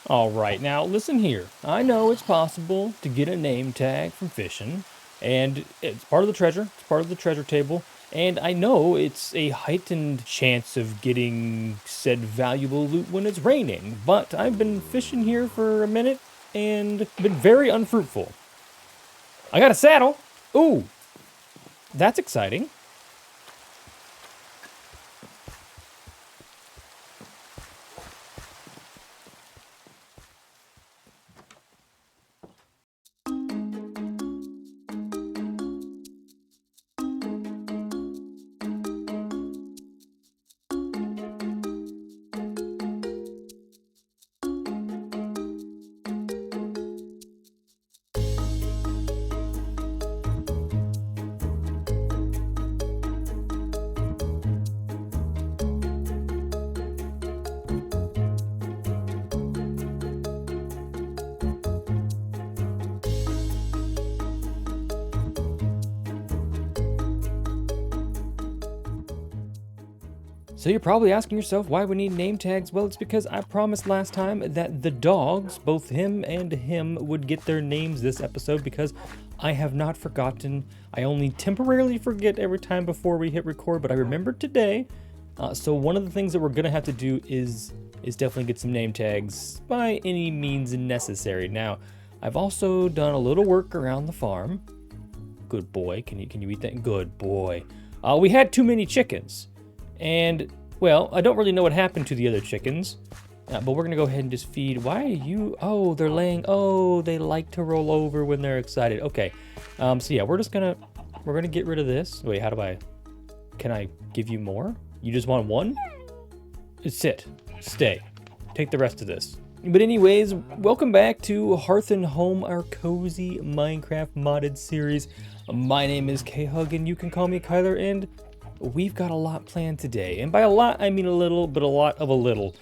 All right, now listen here. I know it's possible to get a name tag from fishing, and it's part of the treasure. It's part of the treasure table. And I know it's a heightened chance of getting said valuable loot when it's raining, but I've been fishing here for a minute and been very unfruitful. I got a saddle. Ooh, that's exciting. So you're probably asking yourself why we need name tags. Well, it's because I promised last time that the dogs, both him and him, would get their names this episode because I have not forgotten. I only temporarily forget every time before we hit record, but I remembered today. So one of the things that we're gonna have to do is definitely get some name tags by any means necessary. Now, I've also done a little work around the farm. Good boy. Can you eat that? Good boy. We had too many chickens. And, well, I don't really know what happened to the other chickens, but we're going to go ahead and just feed. Why are you? Oh, they're laying. Oh, they like to roll over when they're excited. Okay. So, yeah, we're going to get rid of this. Wait, can I give you more? You just want one? Sit. Stay. Take the rest of this. But anyways, welcome back to Hearth and Home, our cozy Minecraft modded series. My name is K-Hug, and you can call me Kyler, and we've got a lot planned today, and by a lot I mean a little, but a lot of a little.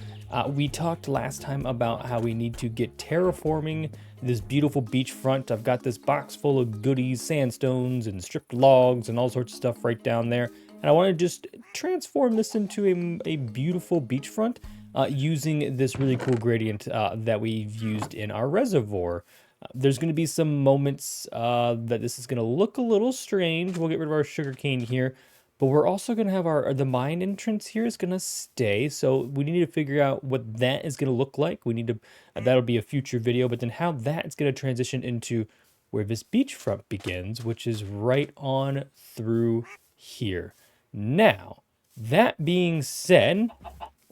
We talked last time about how we need to get terraforming this beautiful beachfront. I've got this box full of goodies, sandstones and stripped logs and all sorts of stuff right down there, and I want to just transform this into a beautiful beachfront using this really cool gradient that we've used in our reservoir. There's going to be some moments that this is going to look a little strange. We'll get rid of our sugarcane here. But we're also going to have the mine entrance here is going to stay. So we need to figure out what that is going to look like. We need to, that'll be a future video, but then how that's going to transition into where this beachfront begins, which is right on through here. Now, that being said,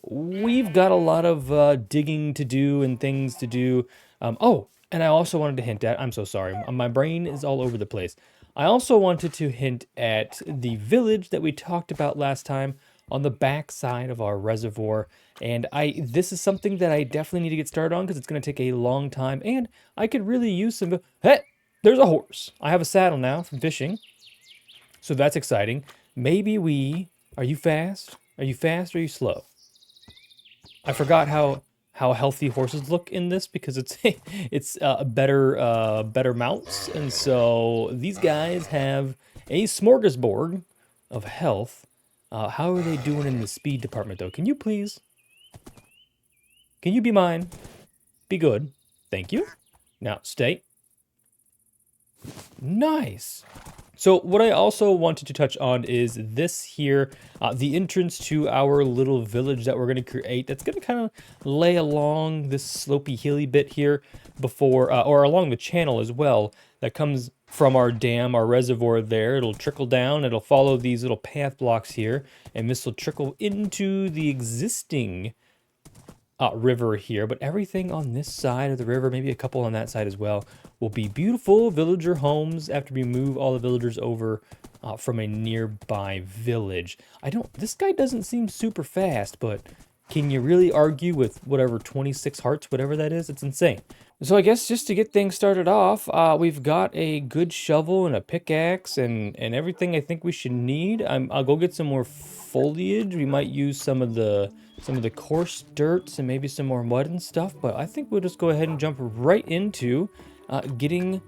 we've got a lot of digging to do and things to do. Oh, and I also wanted to hint at, I'm so sorry, my brain is all over the place. I also wanted to hint at the village that we talked about last time on the back side of our reservoir. And this is something that I definitely need to get started on because it's going to take a long time. And I could really use some... Hey, there's a horse. I have a saddle now from fishing. So that's exciting. Maybe we... Are you fast? Are you fast or are you slow? I forgot how healthy horses look in this because it's better mounts, and so these guys have a smorgasbord of health. How are they doing in the speed department though? Can you please? Can you be mine? Be good. Thank you. Now stay. Nice. So what I also wanted to touch on is this here, the entrance to our little village that we're going to create. That's going to kind of lay along this slopey hilly bit here before, or along the channel as well, that comes from our dam, our reservoir there. It'll trickle down, it'll follow these little path blocks here, and this will trickle into the existing river here, but everything on this side of the river, maybe a couple on that side as well, will be beautiful villager homes after we move all the villagers over from a nearby village. This guy doesn't seem super fast, but can you really argue with whatever 26 hearts, whatever that is? It's insane. So I guess just to get things started off, we've got a good shovel and a pickaxe and everything I think we should need. I'll go get some more foliage. We might use some of the coarse dirts and maybe some more mud and stuff, but I think we'll just go ahead and jump right into getting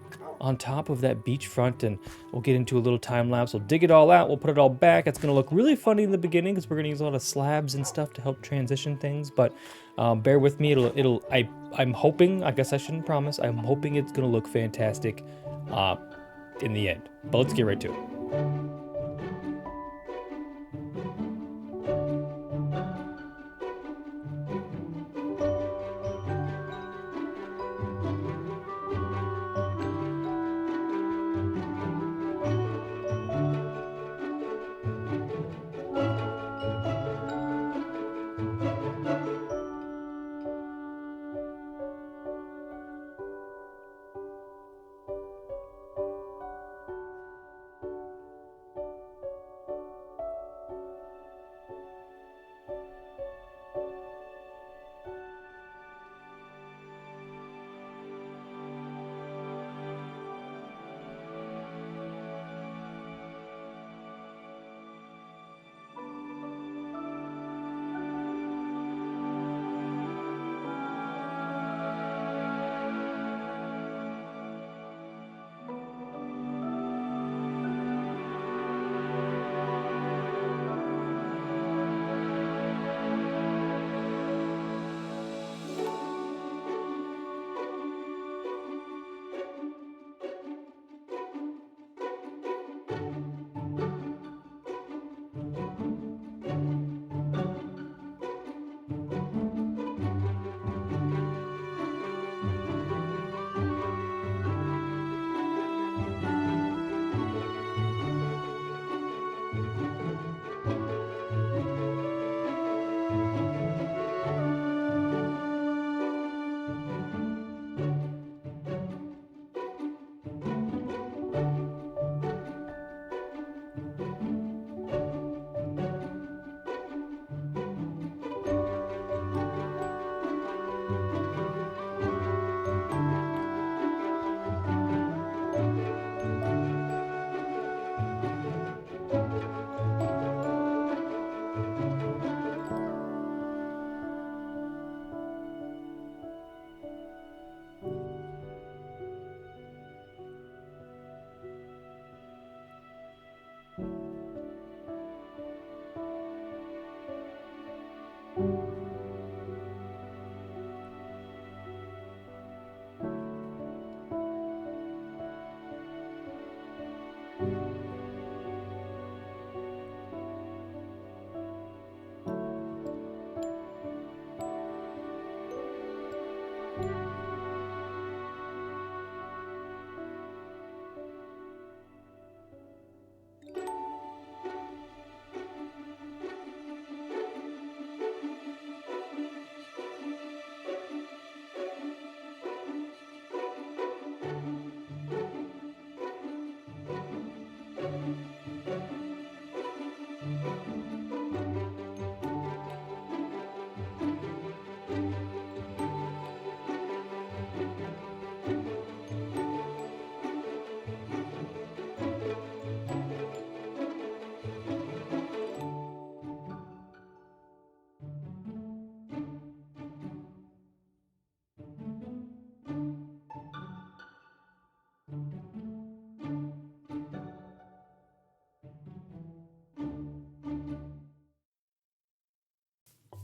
on top of that beachfront, and we'll get into a little time lapse. We'll dig it all out. We'll put it all back. It's going to look really funny in the beginning because we're going to use a lot of slabs and stuff to help transition things. But bear with me. I'm hoping. I guess I shouldn't promise. I'm hoping it's going to look fantastic in the end. But let's get right to it.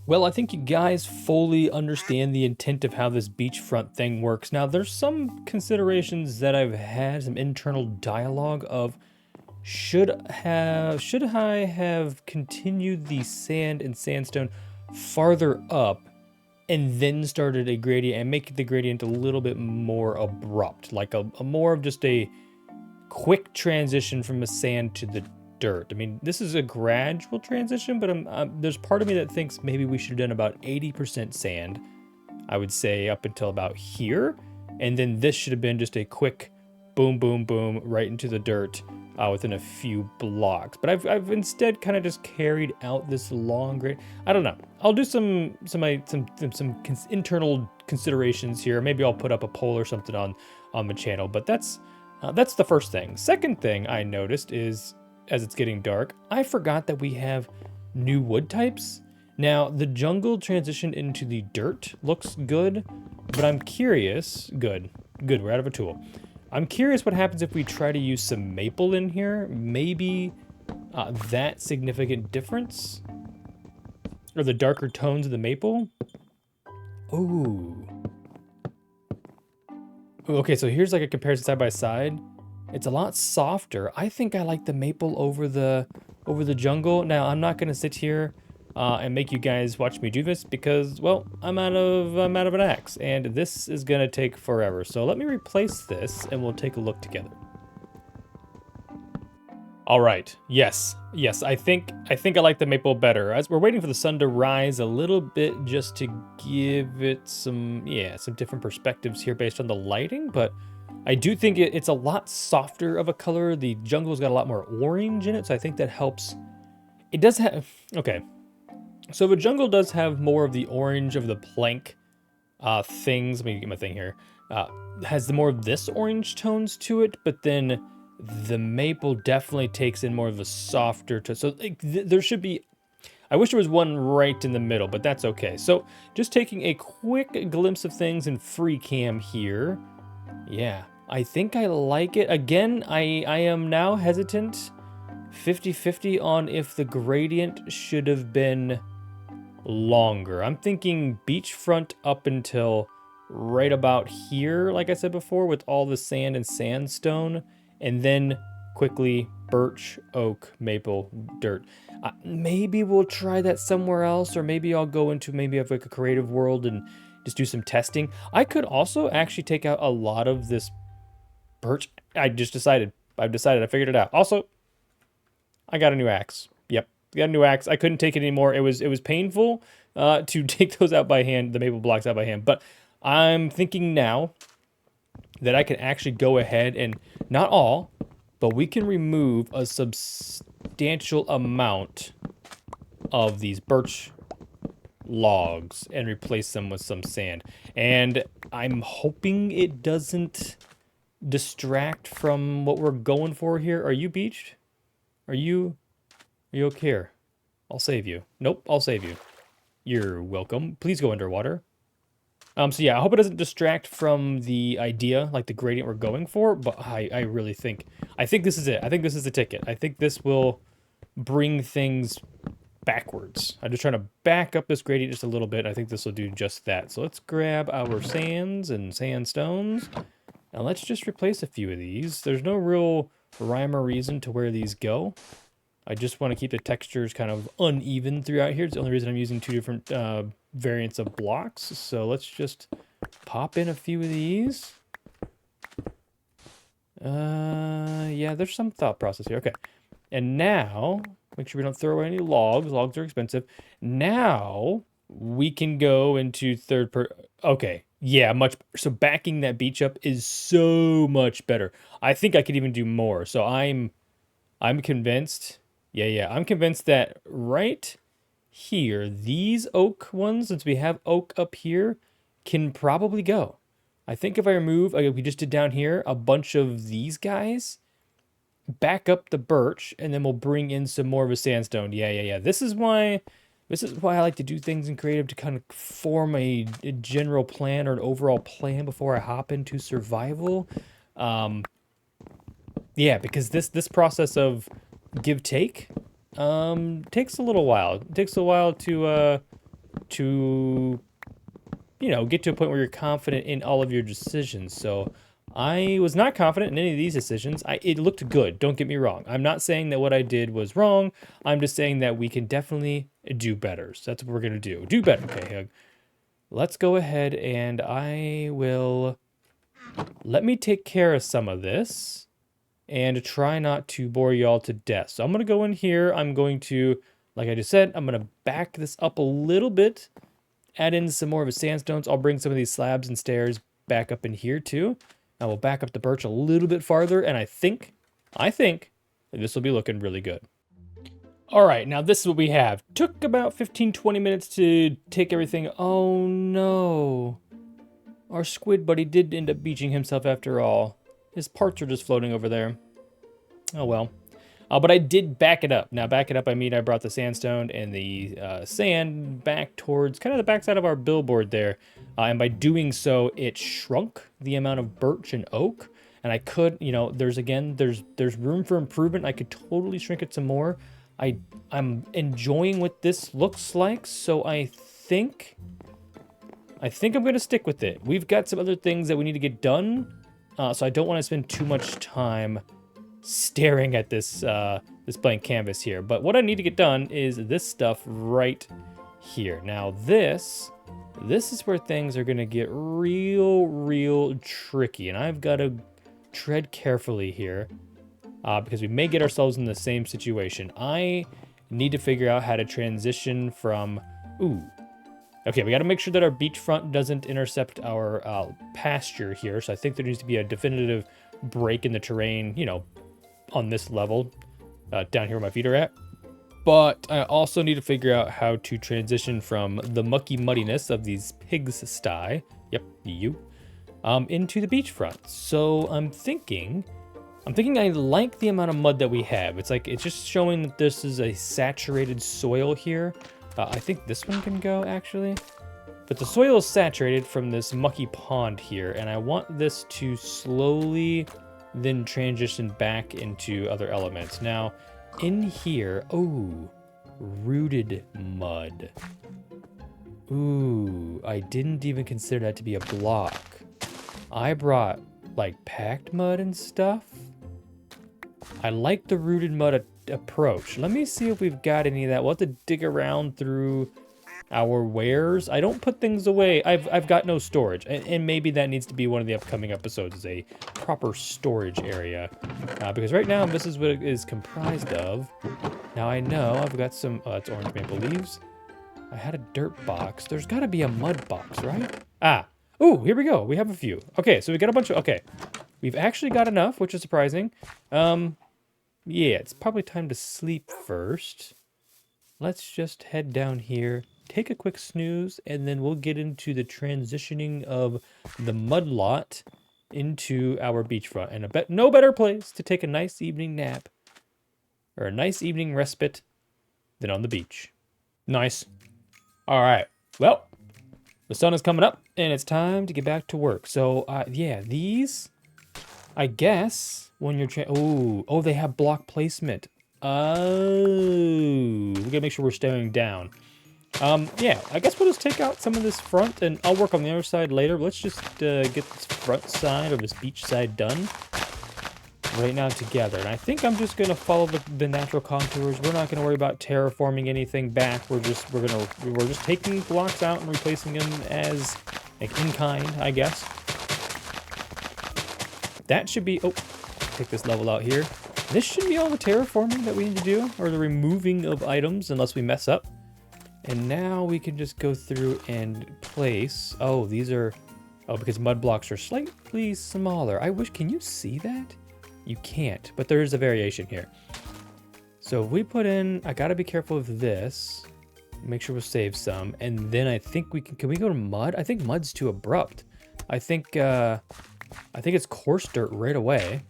Well, I think you guys fully understand the intent of how this beachfront thing works. Now, there's some considerations that I've had, some internal dialogue of should I have continued the sand and sandstone farther up and then started a gradient and make the gradient a little bit more abrupt, like a more of just a quick transition from the sand to the dirt. I mean, this is a gradual transition, but there's part of me that thinks maybe we should have done about 80% sand, I would say, up until about here. And then this should have been just a quick boom, boom, boom, right into the dirt within a few blocks. But I've instead kind of just carried out this long grade. I don't know. I'll do some internal considerations here. Maybe I'll put up a poll or something on the channel. But that's the first thing. Second thing I noticed is, as it's getting dark, I forgot that we have new wood types. Now, the jungle transition into the dirt looks good, but I'm curious. Good, we're out of a tool. I'm curious what happens if we try to use some maple in here. Maybe that significant difference? Or the darker tones of the maple? Ooh. Okay, so here's like a comparison side by side. It's a lot softer. I think I like the maple over the jungle. Now, I'm not gonna sit here and make you guys watch me do this because, well, I'm out of an axe, and this is gonna take forever. So let me replace this, and we'll take a look together. All right. Yes. I think I like the maple better. As we're waiting for the sun to rise a little bit, just to give it some different perspectives here based on the lighting. But I do think it's a lot softer of a color. The jungle's got a lot more orange in it, so I think that helps. It does have okay. So the jungle does have more of the orange of the plank things. Let me get my thing here. Has the more of this orange tones to it, but then the maple definitely takes in more of a softer tone. So like, there should be, I wish there was one right in the middle, but that's okay. So just taking a quick glimpse of things in free cam here. Yeah, I think I like it. Again, I am now hesitant 50-50 on if the gradient should have been longer. I'm thinking beachfront up until right about here, like I said before, with all the sand and sandstone. And then quickly birch, oak, maple, dirt. Maybe we'll try that somewhere else, or maybe I'll go into like a creative world and just do some testing. I could also actually take out a lot of this birch. I've decided, I figured it out. Also, I got a new axe. Yep, got a new axe. I couldn't take it anymore. It was painful to take those out by hand, the maple blocks out by hand. But I'm thinking now that I can actually go ahead and, not all, but we can remove a substantial amount of these birch logs and replace them with some sand. And I'm hoping it doesn't distract from what we're going for here. Are you beached? Are you okay here? I'll save you. Nope, I'll save you. You're welcome. Please go underwater. So yeah, I hope it doesn't distract from the idea, like the gradient we're going for, but I really think, this is it. I think this is the ticket. I think this will bring things backwards. I'm just trying to back up this gradient just a little bit. I think this will do just that. So let's grab our sands and sandstones, and let's just replace a few of these. There's no real rhyme or reason to where these go. I just want to keep the textures kind of uneven throughout here. It's the only reason I'm using two different variants of blocks. So let's just pop in a few of these. Yeah, there's some thought process here. Okay. And now, make sure we don't throw away any logs. Logs are expensive. Now we can go into okay. Yeah, so backing that beach up is so much better. I think I could even do more. So I'm convinced. Yeah, I'm convinced that right here, these oak ones, since we have oak up here, can probably go. I think if I remove, like we just did down here, a bunch of these guys, back up the birch, and then we'll bring in some more of a sandstone. Yeah. This is why I like to do things in creative, to kind of form a general plan or an overall plan before I hop into survival. Yeah, because this process of give take takes a little while. It takes a while to get to a point where you're confident in all of your decisions. So I was not confident in any of these decisions. It looked good, don't get me wrong. I'm not saying that what I did was wrong. I'm just saying that we can definitely do better. So that's what we're gonna do. Do better. Okay, Hug. Let's go ahead and let me take care of some of this and try not to bore y'all to death. So I'm going to go in here. I'm going to, like I just said, I'm going to back this up a little bit, add in some more of a sandstones. I'll bring some of these slabs and stairs back up in here too. I will back up the birch a little bit farther, and I think this will be looking really good. All right, now this is what we have. Took about 15-20 minutes to take everything. Oh no. Our squid buddy did end up beaching himself after all. His parts are just floating over there. Oh well. But I did back it up. Now back it up, I mean I brought the sandstone and the sand back towards kind of the backside of our billboard there. And by doing so, it shrunk the amount of birch and oak. And I could, you know, there's room for improvement. I could totally shrink it some more. I'm enjoying what this looks like, so I think I'm gonna stick with it. We've got some other things that we need to get done, so I don't want to spend too much time staring at this this blank canvas here. But what I need to get done is this stuff right here. Now this is where things are gonna get real tricky, and I've got to tread carefully here because we may get ourselves in the same situation. I need to figure out how to transition from okay, we got to make sure that our beachfront doesn't intercept our pasture here. So I think there needs to be a definitive break in the terrain, you know, on this level, down here where my feet are at. But I also need to figure out how to transition from the mucky muddiness of these pigsty, yep, into the beachfront. So I'm thinking I like the amount of mud that we have. It's just showing that this is a saturated soil here. I think this one can go, actually. But the soil is saturated from this mucky pond here, and I want this to slowly then transition back into other elements. Now, in here, rooted mud. Ooh, I didn't even consider that to be a block. I brought, like, packed mud and stuff. I like the rooted mud approach. Let me see if we've got any of that. We'll have to dig around through our wares. I don't put things away. I've got no storage, and maybe that needs to be one of the upcoming episodes, is a proper storage area, because right now this is what it is comprised of. Now I know I've got some it's orange maple leaves. I had a dirt box. There's got to be a mud box, right? Ooh, here we go. We have a few. Okay, so we got a bunch of, okay, we've actually got enough, which is surprising. Yeah, it's probably time to sleep first. Let's just head down here, take a quick snooze, and then we'll get into the transitioning of the mud lot into our beachfront. And no better place to take a nice evening nap or a nice evening respite than on the beach. Nice. All right. Well, the sun is coming up, and it's time to get back to work. So, yeah, these, I guess, when you're they have block placement. Oh, we gotta make sure we're staring down. Yeah, I guess we'll just take out some of this front, and I'll work on the other side later. Let's just get this front side or this beach side done right now together. And I think I'm just gonna follow the natural contours. We're not gonna worry about terraforming anything back. We're just taking blocks out and replacing them as like in kind, I guess. That should be, take this level out here. This should be all the terraforming that we need to do, or the removing of items, unless we mess up. And now we can just go through and place, these are, because mud blocks are slightly smaller. Can you see that? You can't, but there is a variation here. So if we put in, I gotta be careful of this. Make sure we'll save some. And then I think can we go to mud? I think mud's too abrupt. I think it's coarse dirt right away.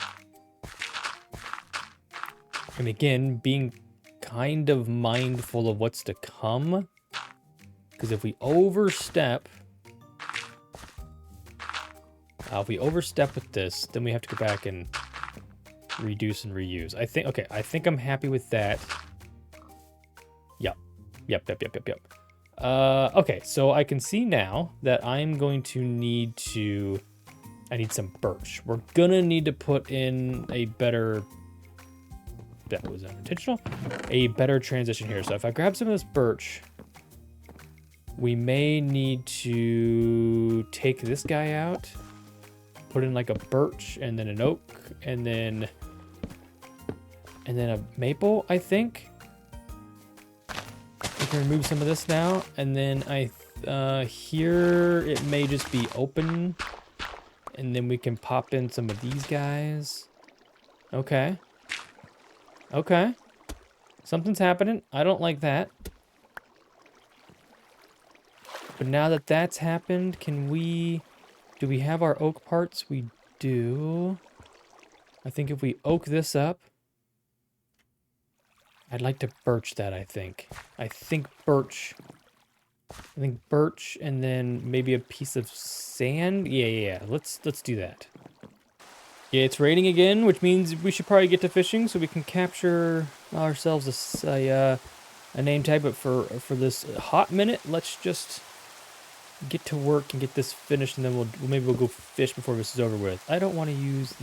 And again, being kind of mindful of what's to come. Because if we overstep with this, then we have to go back and reduce and reuse. I think I'm happy with that. Yep. Okay, so I can see now that I'm going to need I need some birch. We're gonna need to put in a better, that was unintentional, a better transition here. So if I grab some of this birch, we may need to take this guy out, put in like a birch and then an oak and then a maple, I think. We can remove some of this now, and then here it may just be open, and then we can pop in some of these guys. Okay. Something's happening. I don't like that. But now that that's happened, do we have our oak parts? We do. I think if we oak this up, I'd like to birch that, I think. I think birch and then maybe a piece of sand. Yeah. Let's do that. Yeah, it's raining again, which means we should probably get to fishing so we can capture ourselves a name tag. But for this hot minute, let's just get to work and get this finished, and then maybe we'll go fish before this is over with. I don't want to use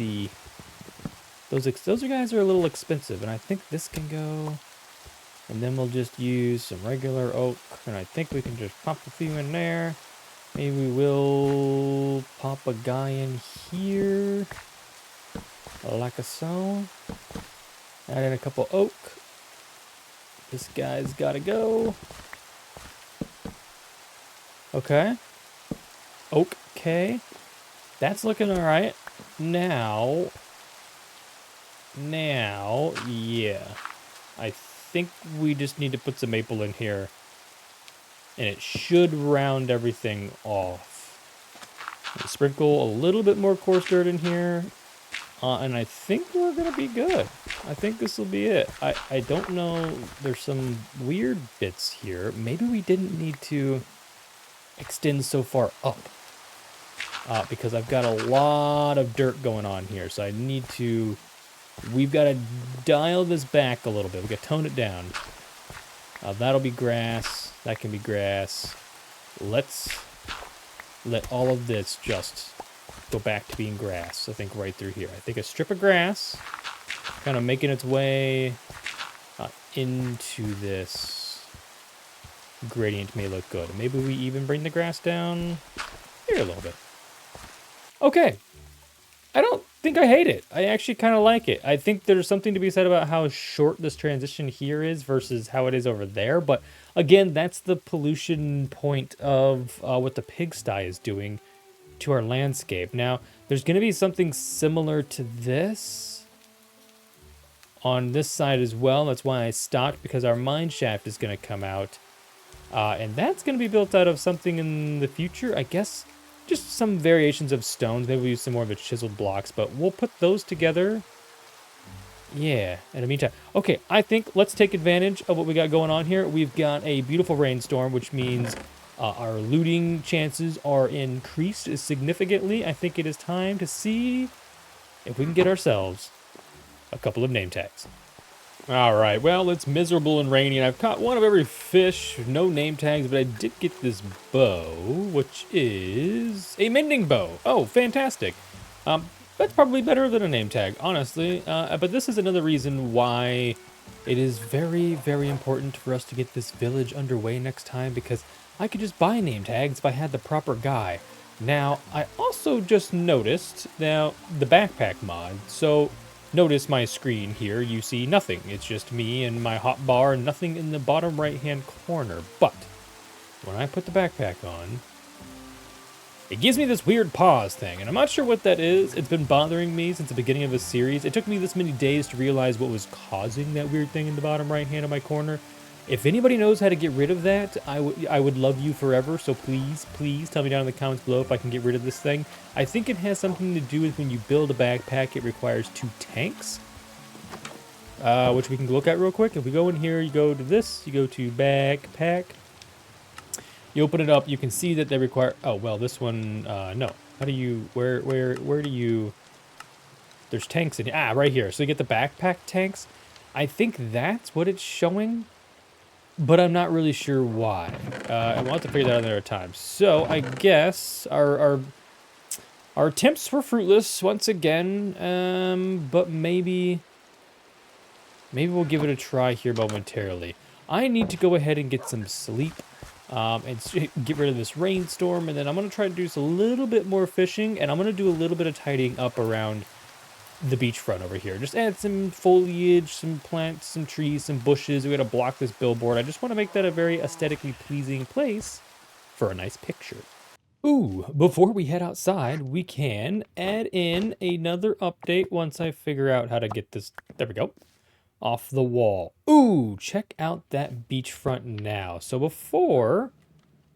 those guys are a little expensive, and I think this can go. And then we'll just use some regular oak, and I think we can just pop a few in there. Maybe we'll pop a guy in here, like so. Add in a couple oak. This guy's gotta go. Okay. Okay. That's looking all right. Now, yeah. I think we just need to put some maple in here, and it should round everything off. And sprinkle a little bit more coarse dirt in here, and I think we're gonna be good. I think this will be it. I don't know. There's some weird bits here. Maybe we didn't need to extend so far up, because I've got a lot of dirt going on here. So I need to. We've got to dial this back a little bit. We got to tone it down. That'll be grass. That can be grass. Let's let all of this just go back to being grass. I think right through here. I think a strip of grass kind of making its way into this gradient may look good. Maybe we even bring the grass down here a little bit. Okay. I don't think I hate it. I actually kind of like it. I think there's something to be said about how short this transition here is versus how it is over there. But again, that's the pollution point of what the pigsty is doing to our landscape. Now, there's going to be something similar to this on this side as well. That's why I stopped, because our mine shaft is going to come out. And that's going to be built out of something in the future, I guess. Just some variations of stones. Maybe we'll use some more of the chiseled blocks, but we'll put those together. Yeah, in the meantime. Okay, I think let's take advantage of what we got going on here. We've got a beautiful rainstorm, which means our looting chances are increased significantly. I think it is time to see if we can get ourselves a couple of name tags. All right, well, it's miserable and rainy, and I've caught one of every fish, no name tags, but I did get this bow, which is a mending bow. Oh, fantastic. That's probably better than a name tag, honestly, but this is another reason why it is very, very important for us to get this village underway next time, because I could just buy name tags if I had the proper guy. Now, I also just noticed, now, the backpack mod, so notice my screen here, you see nothing. It's just me and my hot bar and nothing in the bottom right-hand corner. But when I put the backpack on, it gives me this weird pause thing, and I'm not sure what that is. It's been bothering me since the beginning of this series. It took me this many days to realize what was causing that weird thing in the bottom right-hand of my corner. If anybody knows how to get rid of that, I would love you forever. So please, please tell me down in the comments below if I can get rid of this thing. I think it has something to do with when you build a backpack, it requires 2 tanks, which we can look at real quick. If we go in here, you go to this, you go to backpack, you open it up, you can see that they require. Oh well, this one, no. How do you? Where do you? There's tanks in here. Right here. So you get the backpack tanks. I think that's what it's showing, but I'm not really sure why. And we'll have to figure that out another time. So I guess our attempts were fruitless once again, but maybe we'll give it a try here momentarily. I need to go ahead and get some sleep, and get rid of this rainstorm, and then I'm going to try to do just a little bit more fishing, and I'm going to do a little bit of tidying up around the beachfront over here. Just add some foliage, some plants, some trees, some bushes. We got to block this billboard. I just want to make that a very aesthetically pleasing place for a nice picture. Ooh, before we head outside, we can add in another update once I figure out how to get this, there we go, off the wall. Ooh, check out that beachfront now. So before,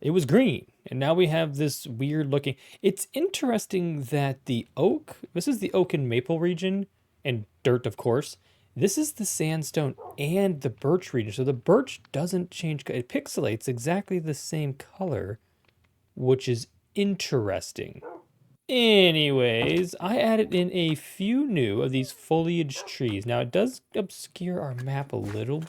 it was green, and now we have this weird looking. It's interesting that the oak, this is the oak and maple region, and dirt, of course. This is the sandstone and the birch region. So the birch doesn't change. It pixelates exactly the same color, which is interesting. Anyways, I added in a few new of these foliage trees. Now, it does obscure our map a little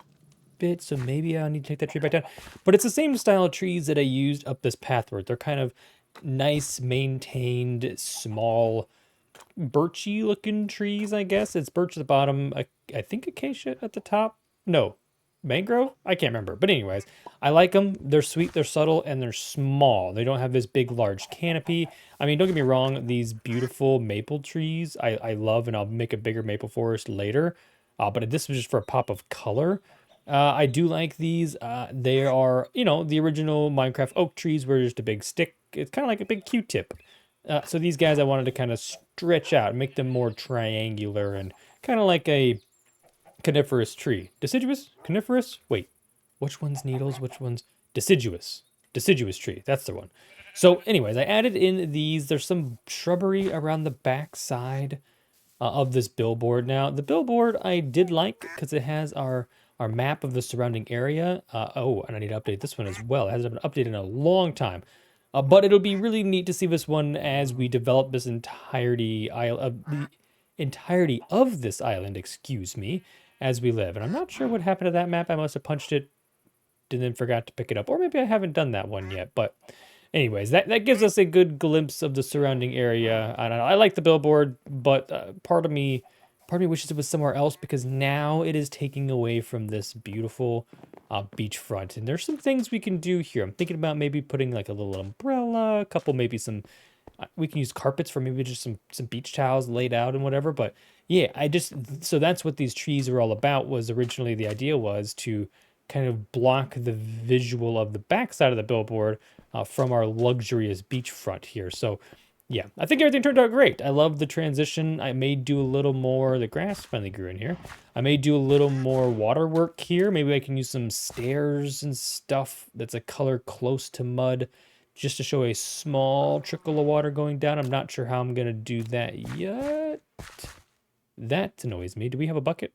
bit, so maybe I need to take that tree back down. But it's the same style of trees that I used up this pathward. They're kind of nice, maintained, small, birchy looking trees, I guess. It's birch at the bottom. I think acacia at the top. No, mangrove? I can't remember. But anyways, I like them. They're sweet, they're subtle, and they're small. They don't have this big, large canopy. I mean, don't get me wrong, these beautiful maple trees I love, and I'll make a bigger maple forest later. But this was just for a pop of color. I do like these. They are, the original Minecraft oak trees were just a big stick. It's kind of like a big Q-tip. So these guys I wanted to kind of stretch out, make them more triangular and kind of like a coniferous tree. Deciduous? Coniferous? Wait, which one's needles? Which one's deciduous? Deciduous tree. That's the one. So anyways, I added in these. There's some shrubbery around the back side of this billboard. Now, the billboard I did like because it has our map of the surrounding area. Oh, and I need to update this one as well. It hasn't been updated in a long time. But it'll be really neat to see this one as we develop this entirety of this island, excuse me, as we live. And I'm not sure what happened to that map. I must have punched it and then forgot to pick it up. Or maybe I haven't done that one yet. But anyways, that gives us a good glimpse of the surrounding area. I don't know. I like the billboard, but part of me wishes it was somewhere else because now it is taking away from this beautiful beachfront. And there's some things we can do here. I'm thinking about maybe putting like a little umbrella, a couple, maybe some, we can use carpets for maybe just some beach towels laid out and whatever. But yeah, so that's what these trees are all about. Was originally the idea was to kind of block the visual of the backside of the billboard from our luxurious beachfront here. So yeah, I think everything turned out great. I love the transition. I may do a little more, the grass finally grew in here. I may do a little more water work here. Maybe I can use some stairs and stuff that's a color close to mud just to show a small trickle of water going down. I'm not sure how I'm going to do that yet. That annoys me. Do we have a bucket?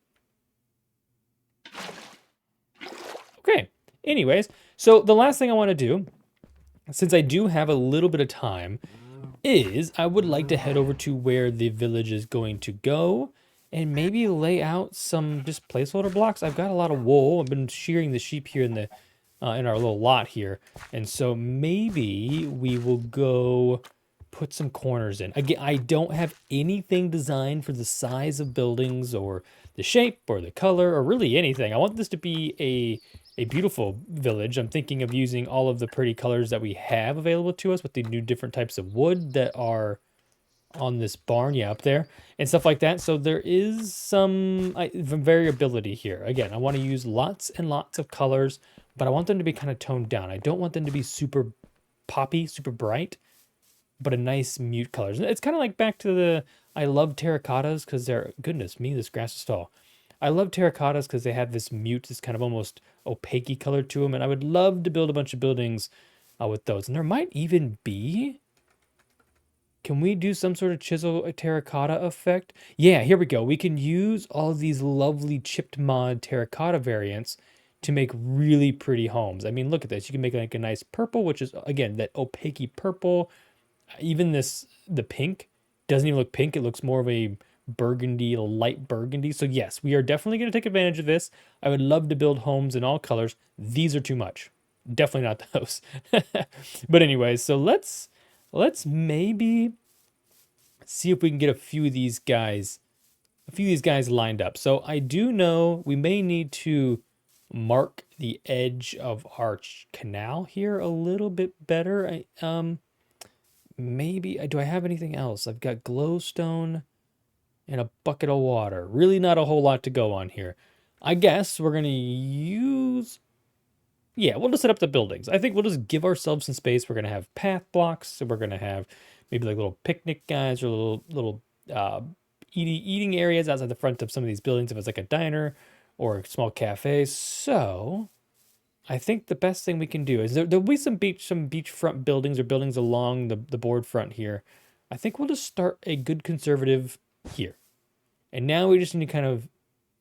Okay. Anyways, so the last thing I want to do, since I do have a little bit of time, is I would like to head over to where the village is going to go and maybe lay out some just placeholder blocks. I've got a lot of wool. I've been shearing the sheep here in our little lot here. And so maybe we will go put some corners in. Again, I don't have anything designed for the size of buildings or the shape or the color or really anything. I want this to be a beautiful village. I'm thinking of using all of the pretty colors that we have available to us with the new different types of wood that are on this barn, yeah, up there, and stuff like that. So there is some variability here. Again, I want to use lots and lots of colors, but I want them to be kind of toned down. I don't want them to be super poppy, super bright, but a nice mute colors. It's kind of like back to I love terracottas because they're, goodness me, this grass is tall. I love terracottas because they have this mute, this kind of almost opaque color to them. And I would love to build a bunch of buildings with those. And there might even be, can we do some sort of chisel terracotta effect? Yeah, here we go. We can use all of these lovely chipped mod terracotta variants to make really pretty homes. I mean, look at this. You can make like a nice purple, which is, again, that opaque purple. Even the pink doesn't even look pink. It looks more of a burgundy, a light burgundy. So yes, we are definitely going to take advantage of this. I would love to build homes in all colors. These are too much. Definitely not those. But anyways, so let's maybe see if we can get a few of these guys lined up. So I do know we may need to mark the edge of our canal here a little bit better. Maybe, do I have anything else? I've got glowstone and a bucket of water. Really not a whole lot to go on here. I guess we're going to use, yeah, we'll just set up the buildings. I think we'll just give ourselves some space. We're going to have path blocks. So we're going to have maybe like little picnic guys or little eating areas outside the front of some of these buildings if it's like a diner or a small cafe. So I think the best thing we can do is there'll be some beachfront buildings or buildings along the board front here. I think we'll just start a good conservative here. And now we just need to kind of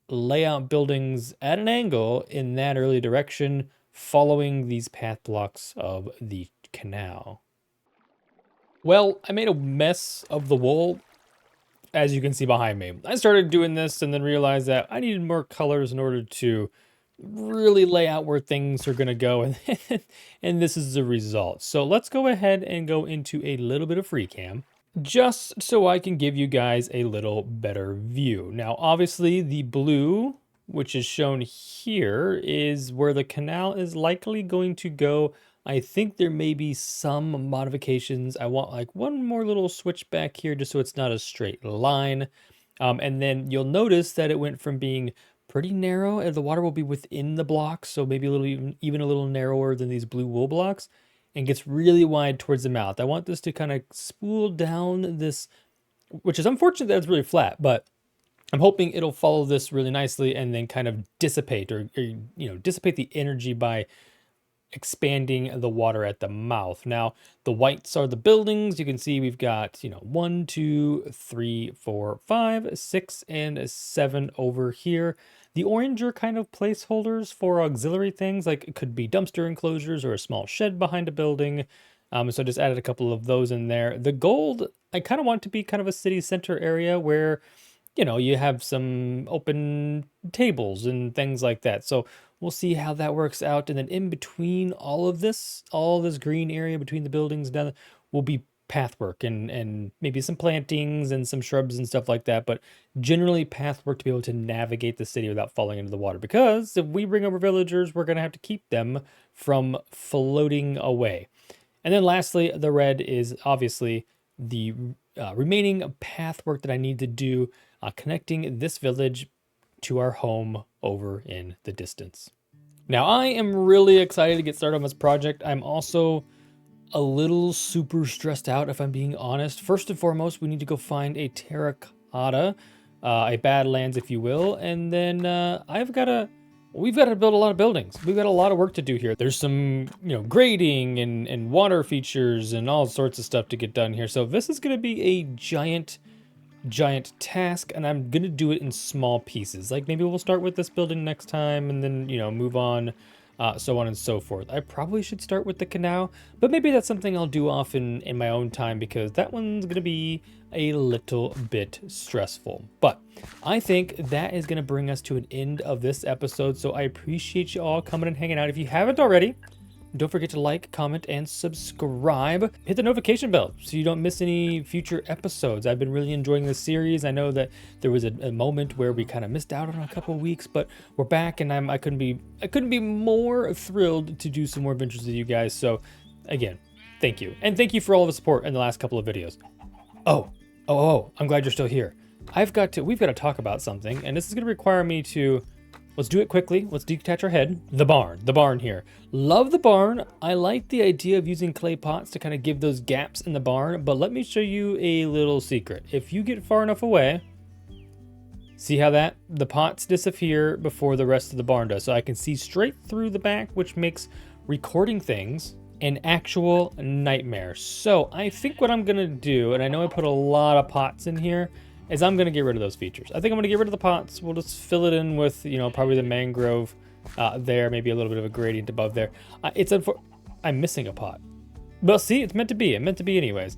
lay out buildings at an angle in that early direction, following these path blocks of the canal. Well, I made a mess of the wool, as you can see behind me. I started doing this and then realized that I needed more colors in order to really lay out where things are going to go, and this is the result. So let's go ahead and go into a little bit of free cam, just so I can give you guys a little better view. Now, obviously the blue, which is shown here, is where the canal is likely going to go. I think there may be some modifications. I want like one more little switch back here just so it's not a straight line. And then you'll notice that it went from being pretty narrow, and the water will be within the blocks, so maybe a little even a little narrower than these blue wool blocks, and gets really wide towards the mouth. I want this to kind of spool down this, which is unfortunate that it's really flat, but I'm hoping it'll follow this really nicely and then kind of dissipate or dissipate the energy by expanding the water at the mouth. Now, the whites are the buildings. You can see we've got, 1, 2, 3, 4, 5, 6, and 7 over here. The orange are kind of placeholders for auxiliary things, like it could be dumpster enclosures or a small shed behind a building. So I just added a couple of those in there. The gold, I kind of want to be kind of a city center area where you have some open tables and things like that. So we'll see how that works out. And then in between all this green area between the buildings down will be pathwork and maybe some plantings and some shrubs and stuff like that. But generally pathwork to be able to navigate the city without falling into the water. Because if we bring over villagers, we're going to have to keep them from floating away. And then lastly, the red is obviously the remaining pathwork that I need to do, connecting this village to our home over in the distance. Now, I am really excited to get started on this project. I'm also a little super stressed out, if I'm being honest. First and foremost, we need to go find a terracotta, a badlands, if you will, and then we've got to build a lot of buildings. We've got a lot of work to do here. There's some, grading and water features and all sorts of stuff to get done here. So this is going to be a giant task, and I'm going to do it in small pieces. Like maybe we'll start with this building next time and then, move on, so on and so forth. I probably should start with the canal, but maybe that's something I'll do off in my own time because that one's going to be a little bit stressful. But I think that is going to bring us to an end of this episode. So I appreciate you all coming and hanging out. If you haven't already, don't forget to like, comment, and subscribe. Hit the notification bell so you don't miss any future episodes. I've been really enjoying this series. I know that there was a moment where we kind of missed out on a couple of weeks, but we're back, and I couldn't be more thrilled to do some more adventures with you guys. So again, thank you. And thank you for all the support in the last couple of videos. Oh, I'm glad you're still here. We've got to talk about something, and this is going to require me to... Let's do it quickly. Let's detach our head. The barn here. Love the barn. I like the idea of using clay pots to kind of give those gaps in the barn, but let me show you a little secret. If you get far enough away, see how the pots disappear before the rest of the barn does. So I can see straight through the back, which makes recording things an actual nightmare. So I think what I'm gonna do, and I know I put a lot of pots in here, is I'm going to get rid of those features. I think I'm going to get rid of the pots. We'll just fill it in with, probably the mangrove there, maybe a little bit of a gradient above there. I'm missing a pot. Well, see, it's meant to be. It meant to be anyways.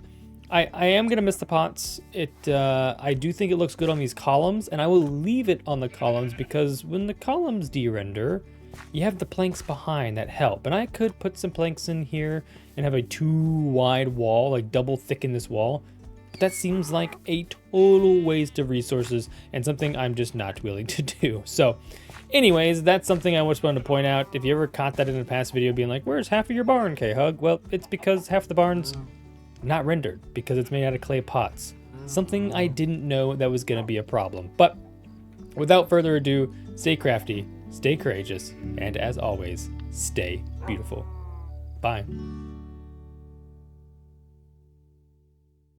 I am going to miss the pots. I do think it looks good on these columns, and I will leave it on the columns because when the columns de-render, you have the planks behind that help. And I could put some planks in here and have a too wide wall, like double thicken this wall. That seems like a total waste of resources and something I'm just not willing to do. So anyways, that's something I just wanted to point out. If you ever caught that in a past video being like, where's half of your barn, K-Hug? Well, it's because half the barn's not rendered because it's made out of clay pots. Something I didn't know that was going to be a problem. But without further ado, stay crafty, stay courageous, and as always, stay beautiful. Bye.